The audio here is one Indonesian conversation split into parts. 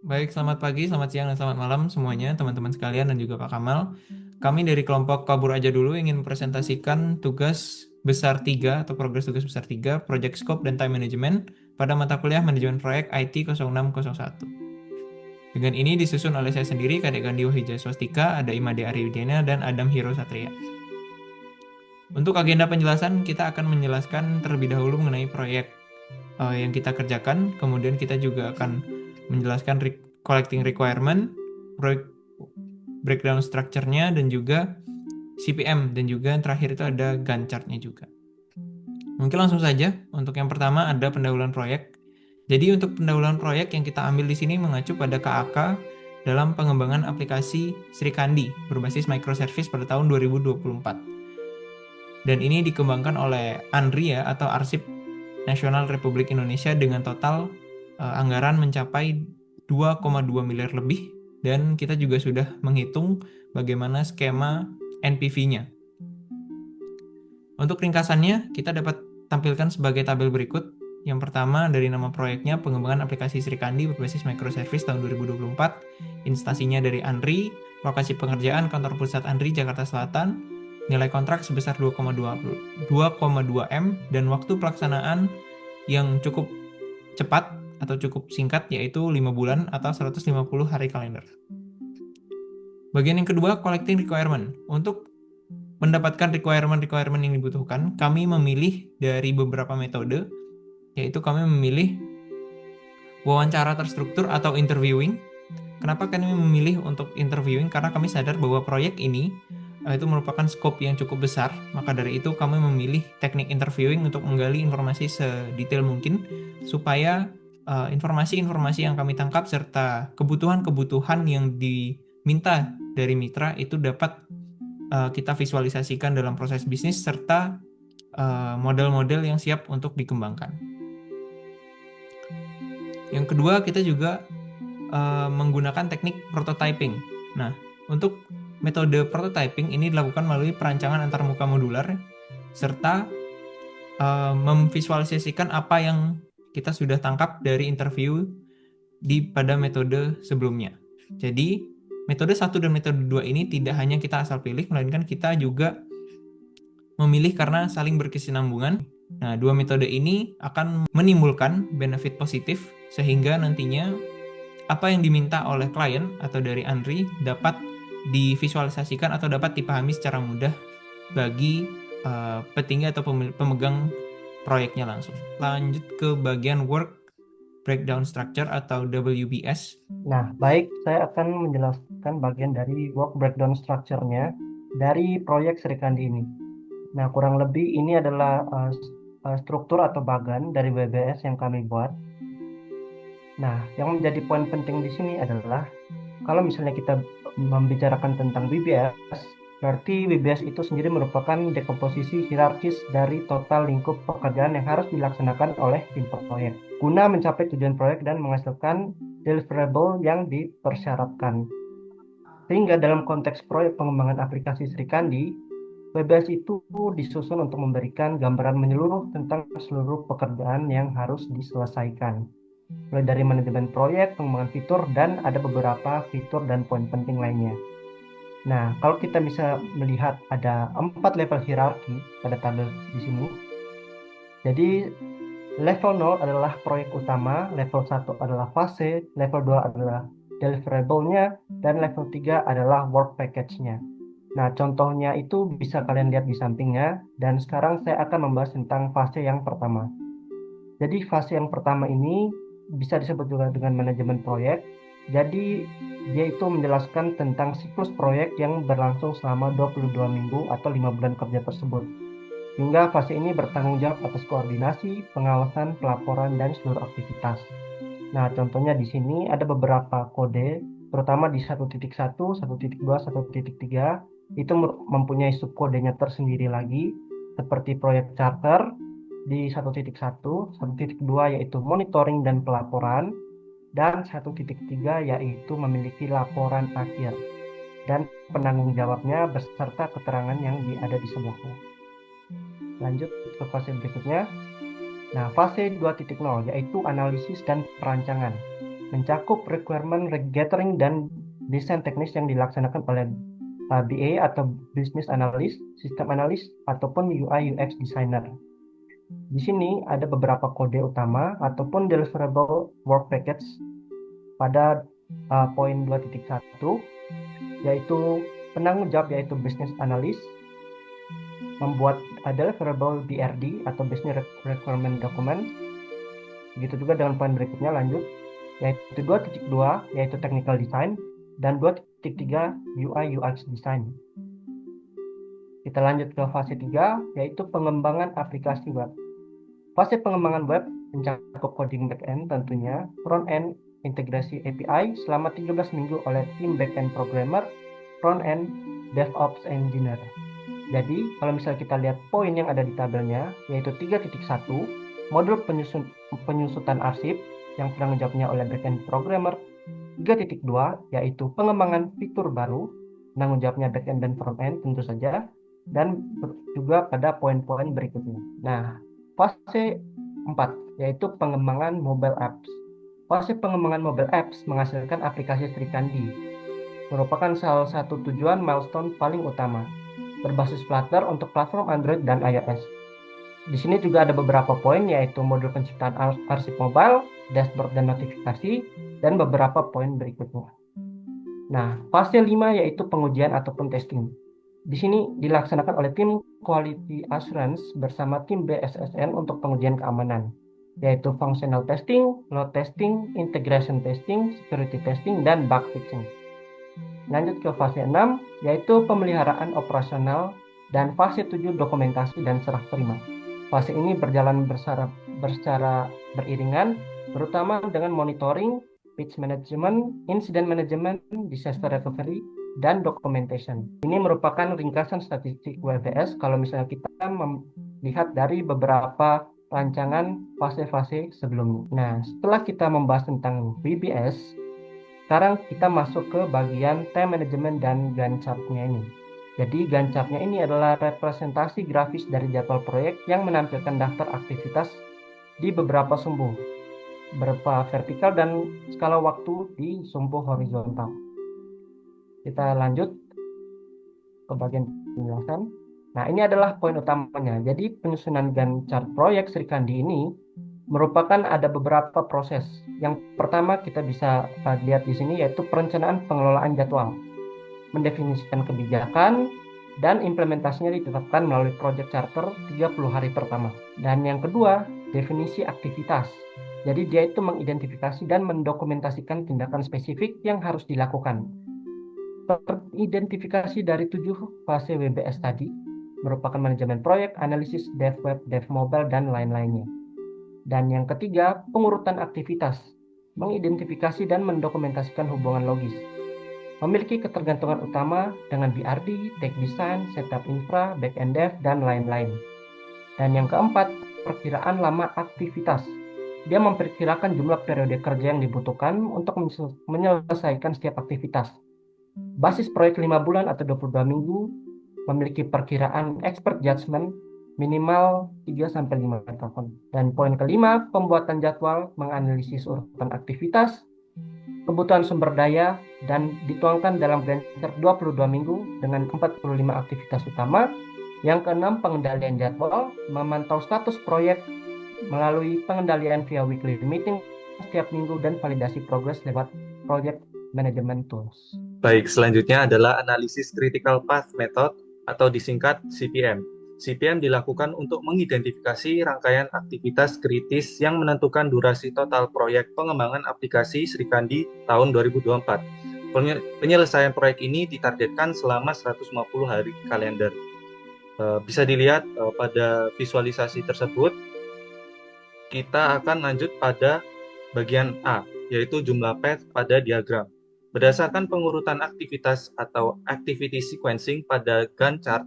Baik, selamat pagi, selamat siang, dan selamat malam semuanya, teman-teman sekalian dan juga Pak Kamal. Kami dari kelompok Kabur Aja Dulu ingin mempresentasikan tugas besar 3 atau progres tugas besar 3, Project Scope dan Time Management pada mata kuliah Manajemen Proyek IT 0601. Dengan ini disusun oleh saya sendiri, Kadek Gandi Wahija Swastika, ada Imade Ariwidiana, dan Adam Hiro Satria. Untuk agenda penjelasan, kita akan menjelaskan terlebih dahulu mengenai proyek yang kita kerjakan, kemudian kita juga akan menjelaskan collecting requirement, project breakdown structure-nya, dan juga CPM, dan juga yang terakhir itu ada Gantt chart-nya juga. Mungkin langsung saja, untuk yang pertama ada pendahuluan proyek. Jadi untuk pendahuluan proyek yang kita ambil di sini mengacu pada KAK dalam pengembangan aplikasi Sri Kandi berbasis microservice pada tahun 2024. Dan ini dikembangkan oleh ANRI atau Arsip Nasional Republik Indonesia dengan total anggaran mencapai 2,2 miliar lebih, dan kita juga sudah menghitung bagaimana skema NPV-nya. Untuk ringkasannya, kita dapat tampilkan sebagai tabel berikut. Yang pertama dari nama proyeknya pengembangan aplikasi Sri Kandi berbasis microservice tahun 2024, instasinya dari ANRI, lokasi pengerjaan kantor pusat ANRI Jakarta Selatan, nilai kontrak sebesar 2,2 M, dan waktu pelaksanaan yang cukup cepat atau cukup singkat yaitu 5 bulan atau 150 hari kalender. Bagian yang kedua, collecting requirement. Untuk mendapatkan requirement yang dibutuhkan, kami memilih dari beberapa metode, yaitu kami memilih wawancara terstruktur atau interviewing. Kenapa kami memilih untuk interviewing? Karena kami sadar bahwa proyek ini itu merupakan scope yang cukup besar, maka dari itu kami memilih teknik interviewing untuk menggali informasi sedetail mungkin supaya informasi-informasi yang kami tangkap serta kebutuhan-kebutuhan yang diminta dari mitra itu dapat kita visualisasikan dalam proses bisnis serta model-model yang siap untuk dikembangkan. Yang kedua, kita juga menggunakan teknik prototyping. Nah, untuk metode prototyping ini dilakukan melalui perancangan antarmuka modular serta memvisualisasikan apa yang kita sudah tangkap dari interview pada metode sebelumnya. Jadi, metode 1 dan metode 2 ini tidak hanya kita asal pilih, melainkan kita juga memilih karena saling berkesinambungan. Nah, dua metode ini akan menimbulkan benefit positif sehingga nantinya apa yang diminta oleh klien atau dari ANRI dapat divisualisasikan atau dapat dipahami secara mudah bagi petinggi atau pemegang proyeknya langsung. Lanjut ke bagian work breakdown structure atau WBS. Nah, baik, saya akan menjelaskan bagian dari work breakdown structure-nya dari proyek Sri Kandi ini. Nah, kurang lebih ini adalah struktur atau bagan dari WBS yang kami buat. Nah, yang menjadi poin penting di sini adalah kalau misalnya kita membicarakan tentang WBS, berarti WBS itu sendiri merupakan dekomposisi hierarkis dari total lingkup pekerjaan yang harus dilaksanakan oleh tim proyek guna mencapai tujuan proyek dan menghasilkan deliverable yang dipersyaratkan. Sehingga dalam konteks proyek pengembangan aplikasi Sri Kandi, WBS itu disusun untuk memberikan gambaran menyeluruh tentang seluruh pekerjaan yang harus diselesaikan. Mulai dari manajemen proyek, pengembangan fitur, dan ada beberapa fitur dan poin penting lainnya. Nah, kalau kita bisa melihat ada 4 level hierarki pada tabel di sini. Jadi, level 0 adalah proyek utama, level 1 adalah fase, level 2 adalah deliverable-nya, dan level 3 adalah work package-nya. Nah, contohnya itu bisa kalian lihat di sampingnya, dan sekarang saya akan membahas tentang fase yang pertama. Jadi, fase yang pertama ini bisa disebut juga dengan manajemen proyek. Jadi, dia itu menjelaskan tentang siklus proyek yang berlangsung selama 22 minggu atau 5 bulan kerja tersebut. Hingga fase ini bertanggung jawab atas koordinasi, pengawasan, pelaporan, dan seluruh aktivitas. Nah, contohnya di sini ada beberapa kode, terutama di 1.1, 1.2, 1.3, itu mempunyai subkodenya tersendiri lagi, seperti proyek charter di 1.1, 1.2 yaitu monitoring dan pelaporan, dan 1.3 yaitu memiliki laporan akhir dan penanggung jawabnya beserta keterangan yang ada di sebelahnya. Lanjut ke fase berikutnya. Nah, fase 2.0 yaitu analisis dan perancangan. mencakup requirement gathering dan desain teknis yang dilaksanakan oleh BA atau Business Analyst, System Analyst, ataupun UI UX Designer. Di sini ada beberapa kode utama ataupun deliverable work package pada poin 2.1, yaitu penanggung jawab yaitu Business Analyst membuat deliverable BRD atau Business Requirement Document. Begitu juga dengan poin berikutnya, lanjut, yaitu 2.2 yaitu Technical Design dan 2.3 UI UX Design. Kita lanjut ke fase 3 yaitu pengembangan aplikasi web. Fase pengembangan web mencakup coding backend tentunya, front-end, integrasi API selama 13 minggu oleh tim backend programmer, front-end, DevOps engineer. Jadi, kalau misalnya kita lihat poin yang ada di tabelnya, yaitu 3.1, modul penyusutan arsip yang penanggung jawabnya oleh backend programmer, 3.2, yaitu pengembangan fitur baru, penanggung jawabnya backend dan frontend tentu saja, dan juga pada poin-poin berikutnya. Nah, fase 4, yaitu pengembangan mobile apps. Fase pengembangan mobile apps menghasilkan aplikasi Sri Kandi, merupakan salah satu tujuan milestone paling utama, berbasis Flutter untuk platform Android dan iOS. Di sini juga ada beberapa poin, yaitu modul penciptaan arsip mobile, dashboard dan notifikasi, dan beberapa poin berikutnya. Nah, fase 5 yaitu pengujian ataupun testing. Di sini dilaksanakan oleh tim Quality Assurance bersama tim BSSN untuk pengujian keamanan, yaitu functional testing, load testing, integration testing, security testing, dan bug fixing. Lanjut ke fase 6, yaitu pemeliharaan operasional, dan fase 7 dokumentasi dan serah terima. Fase ini berjalan secara beriringan, terutama dengan monitoring, patch management, incident management, disaster recovery, dan documentation. Ini merupakan ringkasan statistik WBS kalau misalnya kita melihat dari beberapa rancangan fase-fase sebelumnya. Nah, setelah kita membahas tentang WBS, sekarang kita masuk ke bagian time management dan Gantt chart-nya ini. Jadi Gantt chart-nya ini adalah representasi grafis dari jadwal proyek yang menampilkan daftar aktivitas di beberapa sumbu, berupa vertikal dan skala waktu di sumbu horizontal. Kita lanjut ke bagian penjelasan. Nah, ini adalah poin utamanya. Jadi penyusunan Gantt chart proyek Sri Kandi ini merupakan ada beberapa proses. Yang pertama kita bisa lihat di sini yaitu perencanaan pengelolaan jadwal, mendefinisikan kebijakan, dan implementasinya ditetapkan melalui project charter 30 hari pertama. Dan yang kedua, definisi aktivitas. Jadi dia itu mengidentifikasi dan mendokumentasikan tindakan spesifik yang harus dilakukan. Teridentifikasi dari 7 fase WBS tadi merupakan manajemen proyek, analisis, dev web, dev mobile, dan lain-lainnya. Dan yang ketiga, pengurutan aktivitas, mengidentifikasi dan mendokumentasikan hubungan logis, memiliki ketergantungan utama dengan BRD, tech design, setup infra, backend dev, dan lain-lain. Dan yang keempat, perkiraan lama aktivitas. Dia memperkirakan jumlah periode kerja yang dibutuhkan untuk menyelesaikan setiap aktivitas. Basis proyek 5 bulan atau 22 minggu, memiliki perkiraan expert judgment minimal 3-5 tahun. Dan poin kelima, pembuatan jadwal, menganalisis urutan aktivitas, kebutuhan sumber daya, dan dituangkan dalam Gantt chart 22 minggu dengan 45 aktivitas utama. Yang keenam, pengendalian jadwal, memantau status proyek melalui pengendalian via weekly meeting setiap minggu dan validasi progres lewat project management tools. Baik, selanjutnya adalah analisis critical path method atau disingkat CPM. CPM dilakukan untuk mengidentifikasi rangkaian aktivitas kritis yang menentukan durasi total proyek pengembangan aplikasi Sri Kandi tahun 2024. Penyelesaian proyek ini ditargetkan selama 150 hari kalender. Bisa dilihat pada visualisasi tersebut. Kita akan lanjut pada bagian A, yaitu jumlah path pada diagram. Berdasarkan pengurutan aktivitas atau activity sequencing pada Gantt chart,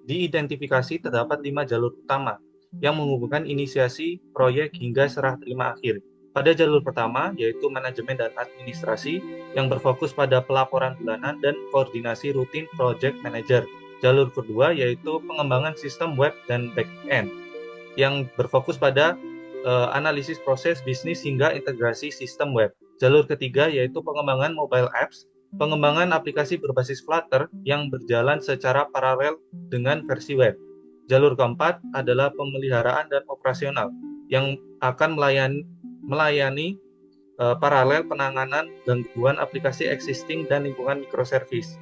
diidentifikasi terdapat 5 jalur utama yang menghubungkan inisiasi proyek hingga serah terima akhir. Pada jalur pertama, yaitu manajemen dan administrasi, yang berfokus pada pelaporan bulanan dan koordinasi rutin project manager. Jalur kedua, yaitu pengembangan sistem web dan back-end, yang berfokus pada analisis proses bisnis hingga integrasi sistem web. Jalur ketiga yaitu pengembangan mobile apps, pengembangan aplikasi berbasis Flutter yang berjalan secara paralel dengan versi web. Jalur keempat adalah pemeliharaan dan operasional yang akan melayani paralel penanganan gangguan aplikasi existing dan lingkungan microservice.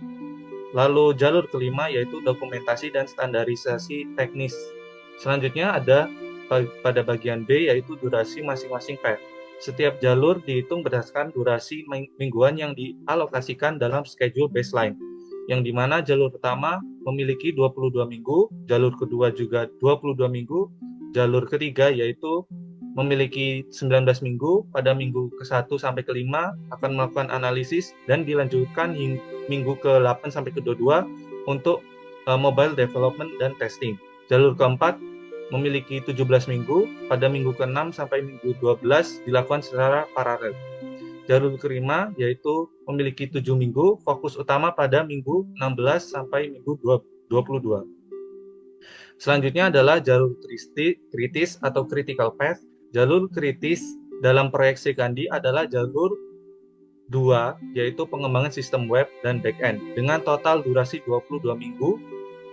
Lalu jalur kelima yaitu dokumentasi dan standarisasi teknis. Selanjutnya ada pada bagian B yaitu durasi masing-masing path. Setiap jalur dihitung berdasarkan durasi mingguan yang dialokasikan dalam schedule baseline, yang dimana jalur pertama memiliki 22 minggu, jalur kedua juga 22 minggu, jalur ketiga yaitu memiliki 19 minggu, pada minggu ke-1 sampai ke-5 akan melakukan analisis dan dilanjutkan minggu ke-8 sampai ke-22 untuk mobile development dan testing. Jalur keempat memiliki 17 minggu, pada minggu ke-6 sampai minggu 12 dilakukan secara paralel. Jalur kelima yaitu memiliki 7 minggu, fokus utama pada minggu 16 sampai minggu 22. Selanjutnya adalah jalur kritis atau critical path. Jalur kritis dalam proyek Srikandi adalah jalur 2, yaitu pengembangan sistem web dan back-end, dengan total durasi 22 minggu.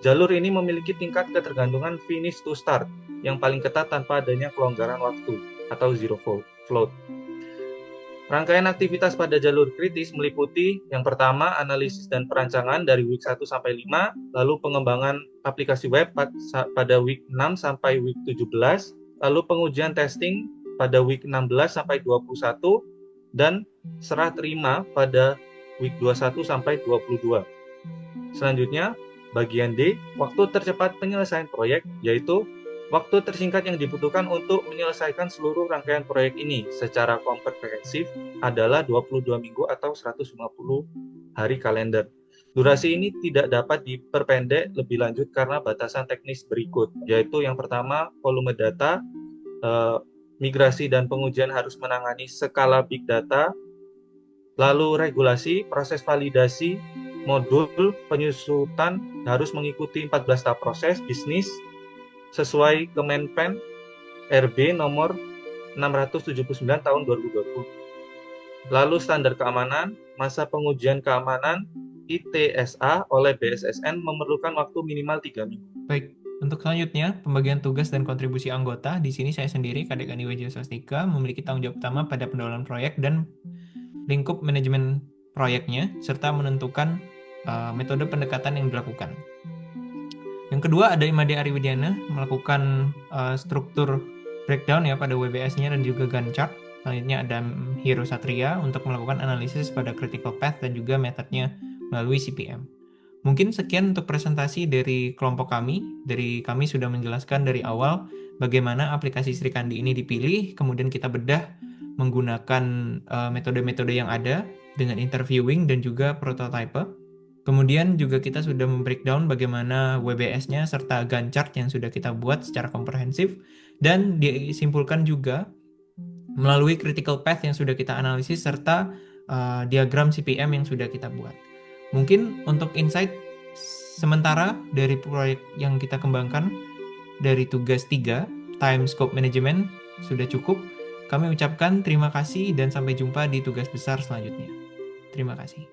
Jalur ini memiliki tingkat ketergantungan finish to start yang paling ketat tanpa adanya kelonggaran waktu atau zero float. Rangkaian aktivitas pada jalur kritis meliputi yang pertama analisis dan perancangan dari week 1 sampai 5, lalu pengembangan aplikasi web pada week 6 sampai week 17, lalu pengujian testing pada week 16 sampai 21, dan serah terima pada week 21 sampai 22. Selanjutnya, bagian D, waktu tercepat penyelesaian proyek, yaitu waktu tersingkat yang dibutuhkan untuk menyelesaikan seluruh rangkaian proyek ini secara komprehensif adalah 22 minggu atau 150 hari kalender. Durasi ini tidak dapat diperpendek lebih lanjut karena batasan teknis berikut, yaitu yang pertama, volume data, migrasi dan pengujian harus menangani skala big data, lalu regulasi, proses validasi, modul, penyusutan harus mengikuti 14 tahap proses bisnis sesuai Kemenpen RB nomor 679 tahun 2020. Lalu standar keamanan, masa pengujian keamanan ITSA oleh BSSN memerlukan waktu minimal 3 minggu. Baik, untuk selanjutnya, pembagian tugas dan kontribusi anggota. Di sini saya sendiri, Kadek Andi Wijaya Swastika, memiliki tanggung jawab utama pada pengelolaan proyek dan lingkup manajemen proyeknya, serta menentukan metode pendekatan yang dilakukan. Yang kedua ada Imade Ariwidiana melakukan struktur breakdown ya pada WBS-nya dan juga Gantt chart. Selanjutnya ada Hiro Satria untuk melakukan analisis pada critical path dan juga metodenya melalui CPM. Mungkin sekian untuk presentasi dari kelompok kami. Dari kami sudah menjelaskan dari awal bagaimana aplikasi Srikandi ini dipilih, kemudian kita bedah menggunakan metode-metode yang ada dengan interviewing dan juga prototype. Kemudian juga kita sudah membreakdown bagaimana WBS-nya serta Gantt chart yang sudah kita buat secara komprehensif, dan disimpulkan juga melalui critical path yang sudah kita analisis serta diagram CPM yang sudah kita buat. Mungkin untuk insight sementara dari proyek yang kita kembangkan dari tugas 3, Time Scope Management, sudah cukup. Kami ucapkan terima kasih dan sampai jumpa di tugas besar selanjutnya. Terima kasih.